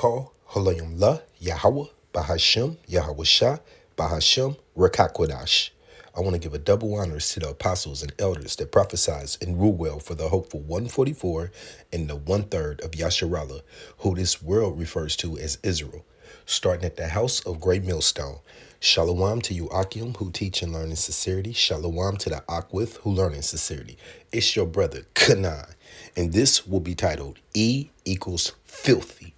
Barakah, Halayim La, Yahweh, Bahashem, Yahweh Shah, Bahashem, Rakakwadash. I want to give a double honors to the apostles and elders that prophesied and rule well for the hopeful 144 and the 1/3 of Yasharallah, who this world refers to as Israel, starting at the house of Great Millstone. Shalom to you, Akim, who teach and learn in sincerity. Shalom to the Akwith, who learn in sincerity. It's your brother, Kanan, and this will be titled E equals filthy.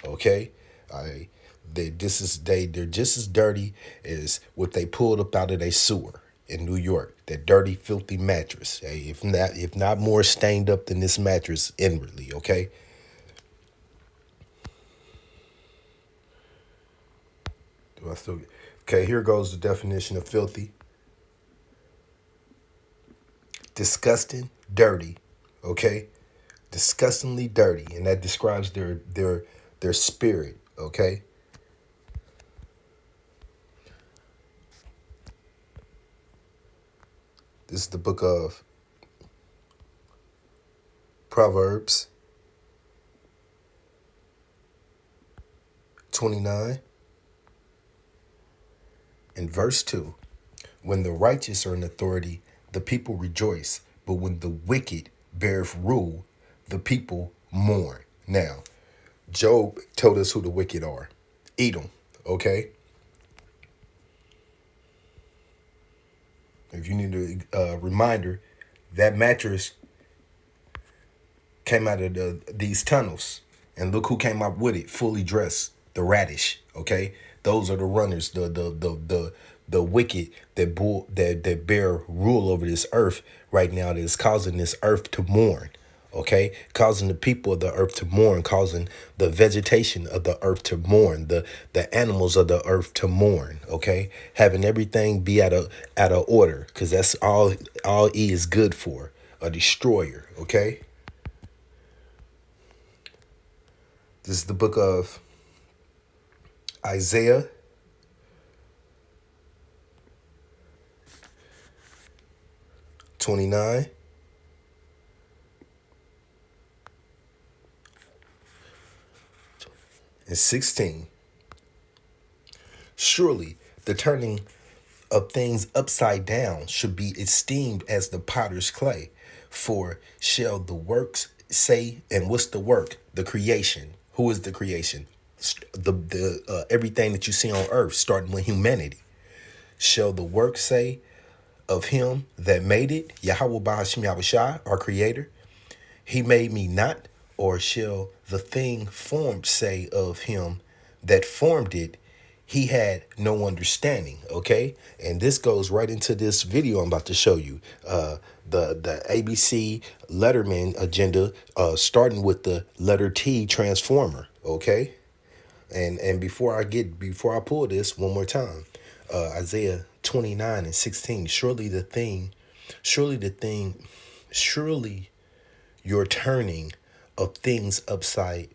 Okay? They're just as dirty as what they pulled up out of their sewer in New York. That dirty, filthy mattress. Hey, if not more stained up than this mattress inwardly, okay? Okay, here goes the definition of filthy. Disgusting, dirty, okay? Disgustingly dirty, and that describes their spirit, okay? This is the book of Proverbs 29 and verse 2. When the righteous are in authority, the people rejoice, but when the wicked beareth rule, the people mourn. Now, Job told us who the wicked are. Edom, okay? If you need a reminder, that mattress came out of these tunnels, and look who came up with it, fully dressed, the radish. Okay, those are the runners, the wicked that bear rule over this earth right now. That is causing this earth to mourn. Okay, causing the people of the earth to mourn, causing the vegetation of the earth to mourn, the animals of the earth to mourn. Okay, having everything be out of order, because that's all E is good for, a destroyer. Okay, this is the book of Isaiah 29 and 16. Surely the turning of things upside down should be esteemed as the potter's clay. For shall the works say, and what's the work? The creation. Who is the creation? The everything that you see on earth, starting with humanity. Shall the work say of him that made it, Yahweh Bahashim Yahushua, our creator, he made me not? Or shall the thing formed say of him that formed it, he had no understanding? Okay, and this goes right into this video I'm about to show you. The ABC Letterman agenda, starting with the letter T transformer. Okay, and before I pull this one more time, Isaiah 29 and 16. Surely your turning of things upside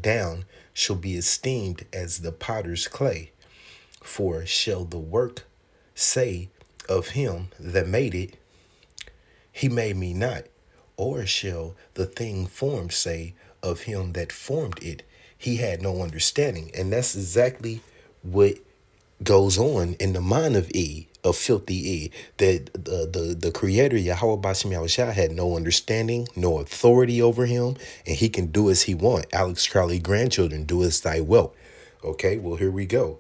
down shall be esteemed as the potter's clay. For shall the work say of him that made it, he made me not? Or shall the thing formed say of him that formed it, he had no understanding? And that's exactly what goes on in the mind of E, of filthy E, that the creator Yahweh Bashim Yahushua had no understanding, no authority over him, and he can do as he want. Alex Crowley grandchildren, do as thy will. Okay, well, here we go.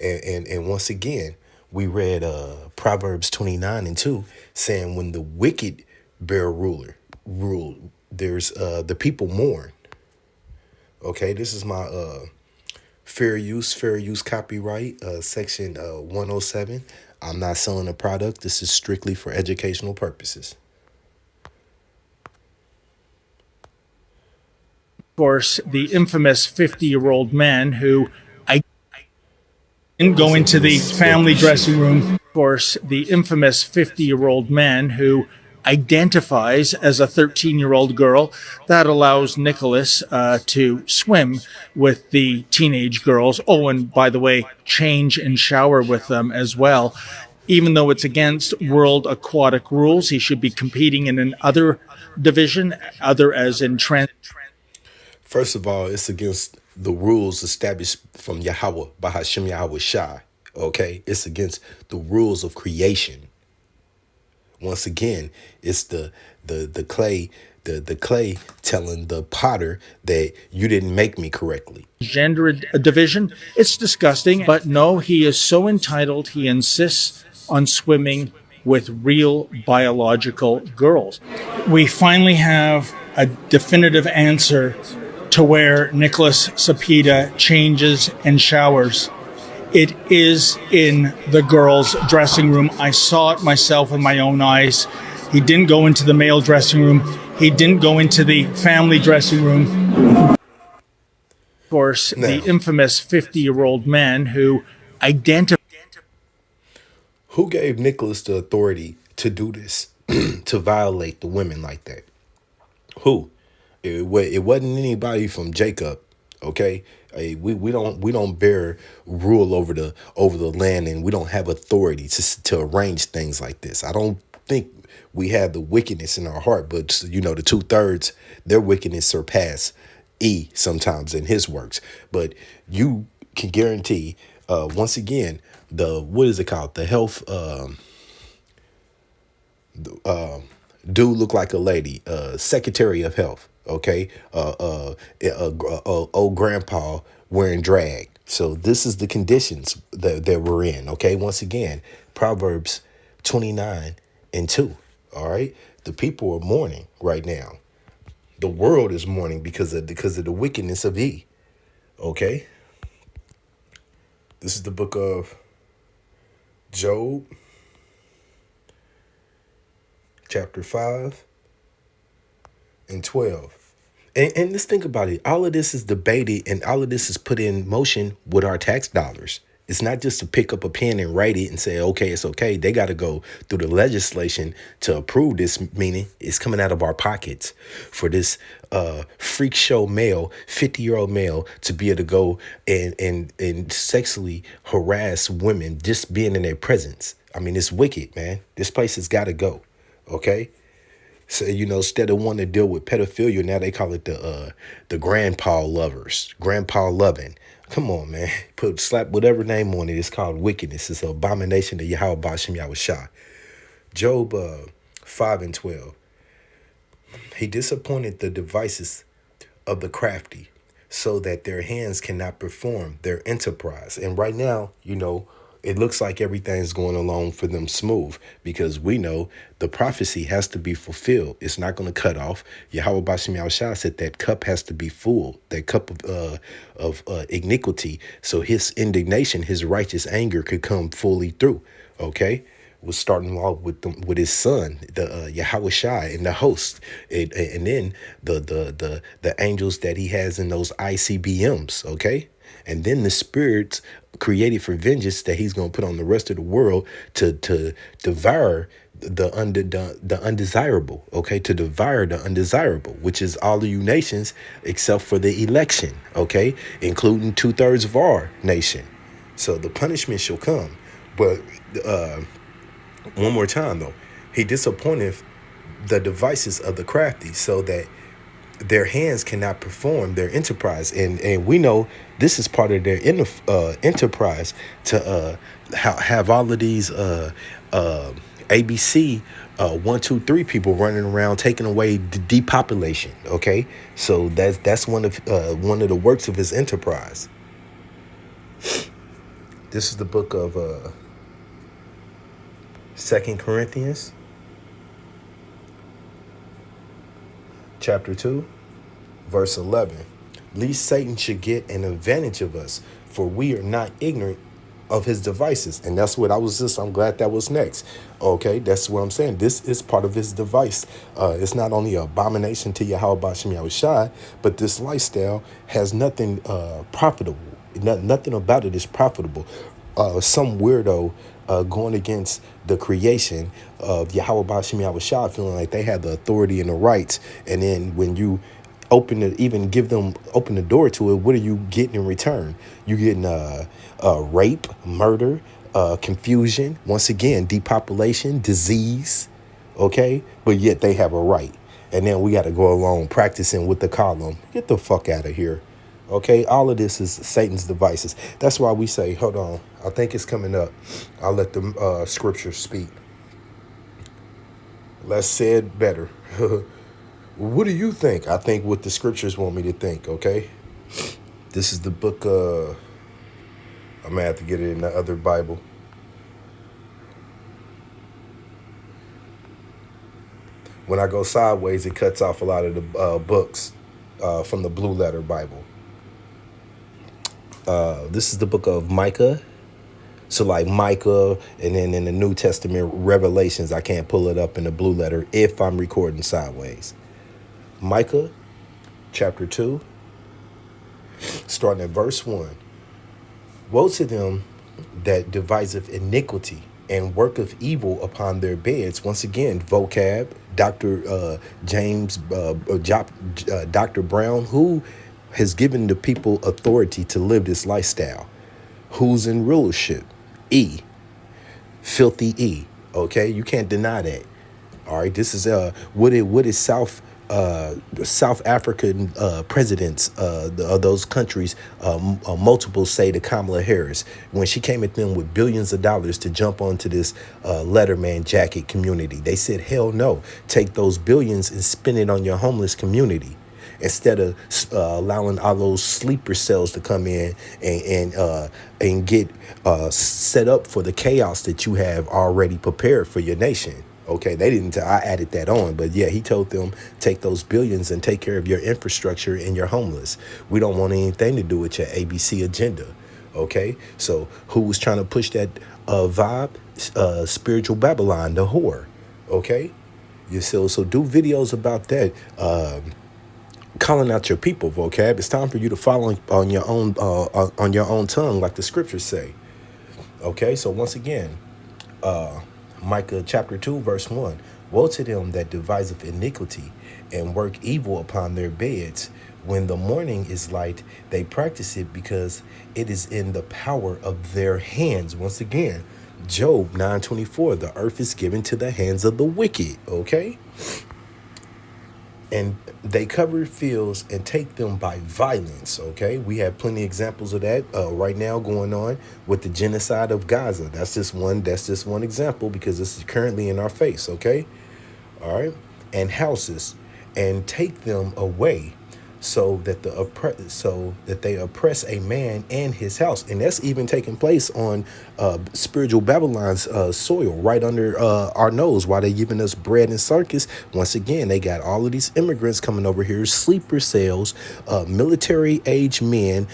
And once again, we read Proverbs 29 and 2, saying when the wicked bear rule, there's the people mourn. Okay, this is my fair use copyright, section 107. I'm not selling a product. This is strictly for educational purposes. Of course, the infamous 50-year-old man who I didn't go into the family dressing room. Of course, the infamous 50-year-old man who identifies as a 13-year-old girl. That allows Nicholas to swim with the teenage girls. Oh, and by the way, change and shower with them as well. Even though it's against world aquatic rules, he should be competing in an other division, other as in trans. First of all, it's against the rules established from Yahweh, Bahashem Yahweh Shai. Okay? It's against the rules of creation. Once again, it's the clay, the clay telling the potter that you didn't make me correctly. Gender division. It's disgusting, but no, he is so entitled. He insists on swimming with real biological girls. We finally have a definitive answer to where Nicholas Sapeda changes and showers. It is in the girls' dressing room. I saw it myself with my own eyes. He didn't go into the male dressing room. He didn't go into the family dressing room. Of course, Now, the infamous 50-year-old man who identified. who gave Nicholas the authority to do this, to violate the women like that? Who? It wasn't anybody from Jacob. Okay, we don't bear rule over the land, and we don't have authority to arrange things like this. I don't think we have the wickedness in our heart, but you know, the 2/3, their wickedness surpass E sometimes in his works. But you can guarantee, once again, the what is it called? The health. Do look like a lady, Secretary of Health, okay, old grandpa wearing drag. So this is the conditions that we're in, okay. Once again, Proverbs 29:2. All right, the people are mourning right now. The world is mourning because of the wickedness of E. Okay, this is the book of Job, chapter 5:12. And let's think about it. All of this is debated and all of this is put in motion with our tax dollars. It's not just to pick up a pen and write it and say, okay, it's okay. They got to go through the legislation to approve this, meaning it's coming out of our pockets for this freak show male, 50-year-old male, to be able to go and sexually harass women just being in their presence. I mean, it's wicked, man. This place has got to go. Okay. So, you know, instead of wanting to deal with pedophilia, now they call it the grandpa lovers, grandpa loving. Come on, man. Slap whatever name on it. It's called wickedness. It's an abomination to Yahweh Bashem Yahweh Shah. Job 5:12. He disappointed the devices of the crafty so that their hands cannot perform their enterprise. And right now, you know, it looks like everything's going along for them smooth because we know the prophecy has to be fulfilled. It's not going to cut off. Yahweh Bashem Yahushua said that cup has to be full, that cup of iniquity. So his indignation, his righteous anger could come fully through. Okay. Was starting off with his son, the Yahweh Shai and the host, and then the angels that he has in those ICBMs, okay, and then the spirits created for vengeance that he's going to put on the rest of the world to devour the undesirable, okay, to devour the undesirable, which is all of you nations except for the election, okay, including 2/3 of our nation. So the punishment shall come, but one more time, though. He disappointeth the devices of the crafty so that their hands cannot perform their enterprise. And we know this is part of their enterprise to have all of these ABC 1, 2, 3 people running around taking away the depopulation. Okay, so that's one of the works of his enterprise. This is the book of 2 Corinthians, chapter 2, verse 11. Lest Satan should get an advantage of us, for we are not ignorant of his devices. And that's what I'm glad that was next. Okay, that's what I'm saying. This is part of his device. It's not only an abomination to Yahweh Bashem Yahushai, but this lifestyle has nothing profitable. Nothing about it is profitable. Some weirdo going against the creation of Yahweh Bashem Yahushua, feeling like they have the authority and the rights. And then when you open the door to it, what are you getting in return? You getting rape, murder, confusion, once again, depopulation, disease. Okay, but yet they have a right. And then we got to go along practicing with the column. Get the fuck out of here. Okay, all of this is Satan's devices. That's why we say, hold on, I think it's coming up. I'll let the scripture speak. Less said, better. What do you think? I think what the scriptures want me to think, okay? This is the book, I'm going to have to get it in the other Bible. When I go sideways, it cuts off a lot of the books from the Blue Letter Bible. This is the book of Micah. So like Micah, and then in the New Testament, Revelations, I can't pull it up in the Blue Letter if I'm recording sideways. Micah, chapter 2, starting at verse 1. Woe to them that deviseth iniquity and worketh evil upon their beds. Once again, vocab, Dr. James, Dr. Brown, who has given the people authority to live this lifestyle. Who's in rulership? E. Filthy E. Okay, you can't deny that. All right, this is what is South African presidents of those countries, multiple say to Kamala Harris when she came at them with billions of dollars to jump onto this Letterman jacket community. They said, hell no, take those billions and spend it on your homeless community, instead of allowing all those sleeper cells to come in and get set up for the chaos that you have already prepared for your nation. Okay, they didn't. I added that on, but yeah, he told them take those billions and take care of your infrastructure and your homeless. We don't want anything to do with your ABC agenda. Okay, so who was trying to push that vibe? Spiritual Babylon, the whore. Okay, so do videos about that. Calling out your people, vocab. It's time for you to follow on your own tongue, like the scriptures say. Okay, so once again, Micah chapter 2, verse 1. Woe to them that deviseth iniquity and work evil upon their beds. When the morning is light, they practice it because it is in the power of their hands. Once again, Job 9:24. The earth is given to the hands of the wicked. Okay. And they cover fields and take them by violence. Okay, we have plenty of examples of that right now going on with the genocide of Gaza. That's just one example because this is currently in our face. Okay, all right, and houses and take them away, so that they oppress a man and his house, and that's even taking place on spiritual Babylon's soil, right under our nose, while they're giving us bread and circus. Once again, they got all of these immigrants coming over here, sleeper cells, military age men,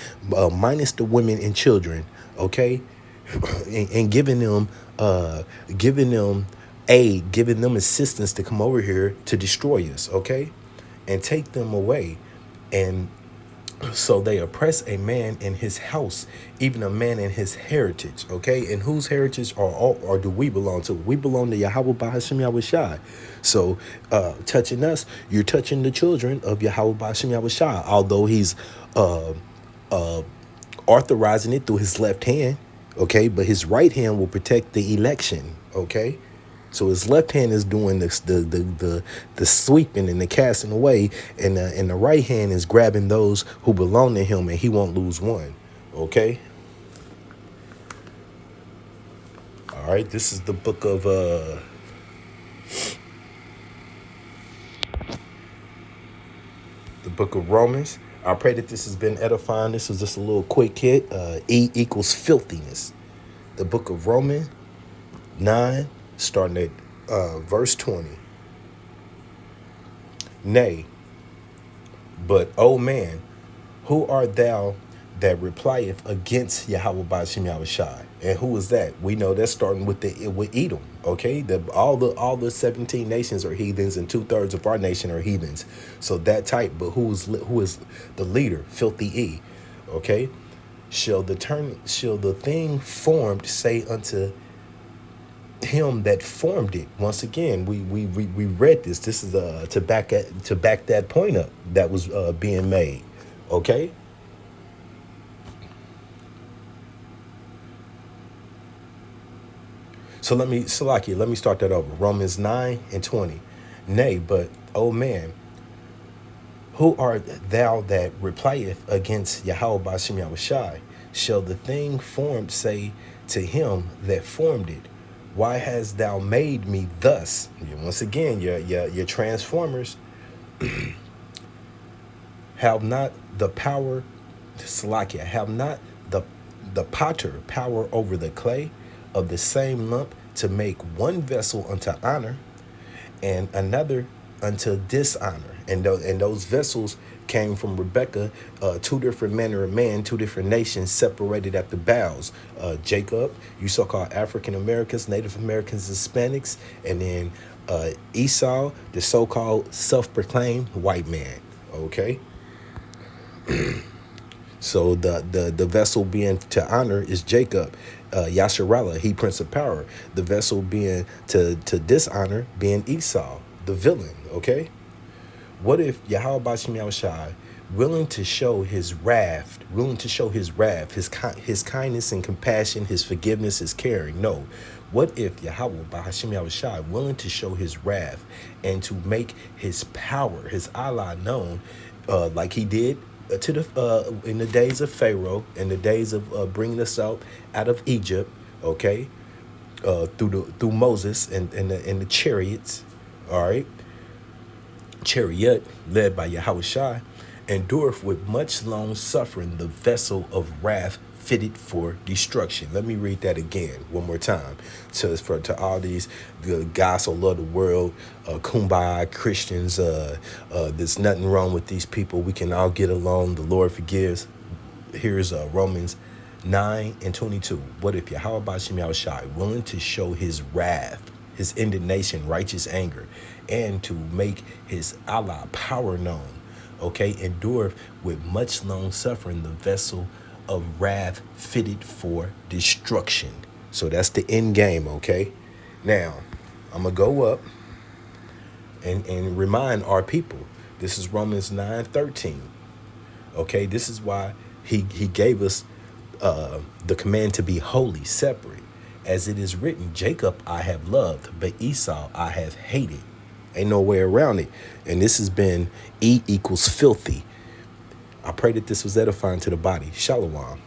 minus the women and children. Okay, and giving them aid, giving them assistance to come over here to destroy us. Okay, and take them away. And so they oppress a man in his house, even a man in his heritage. Okay, and whose heritage or do we belong to? We belong to Yahweh Bahashim Yahushai. So touching us, you're touching the children of Yahweh Bahashim Yahushai, although he's authorizing it through his left hand. Okay, but his right hand will protect the election. Okay, so his left hand is doing this, the sweeping and the casting away, and the right hand is grabbing those who belong to him, and he won't lose one. Okay. All right. This is the book of the book of Romans. I pray that this has been edifying. This was just a little quick hit. E equals filthiness. The book of Romans 9. Starting at verse 20. Nay, but, O man, who art thou that replieth against Yahweh Ba'ashim Yahushai? And who is that? We know that's starting with Edom. Okay, all the 17 nations are heathens, and 2/3 of our nation are heathens. So that type, but who is the leader? Filthy E. Okay, shall the thing formed say unto him that formed it? Once again, we read this. This is to back that point up that was being made. Okay. So let me start that over. Romans 9:20. Nay, but O man, who art thou that replieth against Yahweh Bashem Yahushai? Shall the thing formed say to him that formed it, why hast thou made me thus? Once again, your transformers have not the power, Salakia, have not the potter power over the clay of the same lump to make one vessel unto honor and another unto dishonor. And those vessels came from Rebekah, two different manner of man, two different nations separated at the bowels. Jacob, you so-called African Americans, Native Americans, Hispanics, and then Esau, the so-called self-proclaimed white man. Okay. So the vessel being to honor is Jacob, Yasharallah, he prince of power. The vessel being to dishonor being Esau, the villain. Okay. What if Yahweh Bashem Yahushai willing to show his wrath, his kindness and compassion, his forgiveness, his caring? No. What if Yahweh Bashem Yahushai willing to show his wrath and to make his power, his Allah known, like he did to the in the days of Pharaoh, in the days of bringing us out of Egypt, okay, through Moses and the chariots, all right. Chariot led by Yahushua endureth with much long suffering the vessel of wrath fitted for destruction. Let me read that again one more time to all these the guys who love the world, kumbaya Christians. There's nothing wrong with these people. We can all get along. The Lord forgives. Here's Romans 9:22. What if Yahweh Bashem Yahushai willing to show his wrath, his indignation, righteous anger, and to make his Allah power known, okay, endure with much long suffering the vessel of wrath fitted for destruction. So that's the end game, okay? Now, I'm going to go up and remind our people. This is Romans 9:13. Okay, this is why he gave us the command to be holy, separate. As it is written, Jacob I have loved, but Esau I have hated. Ain't no way around it. And this has been E equals filthy. I pray that this was edifying to the body. Shalom.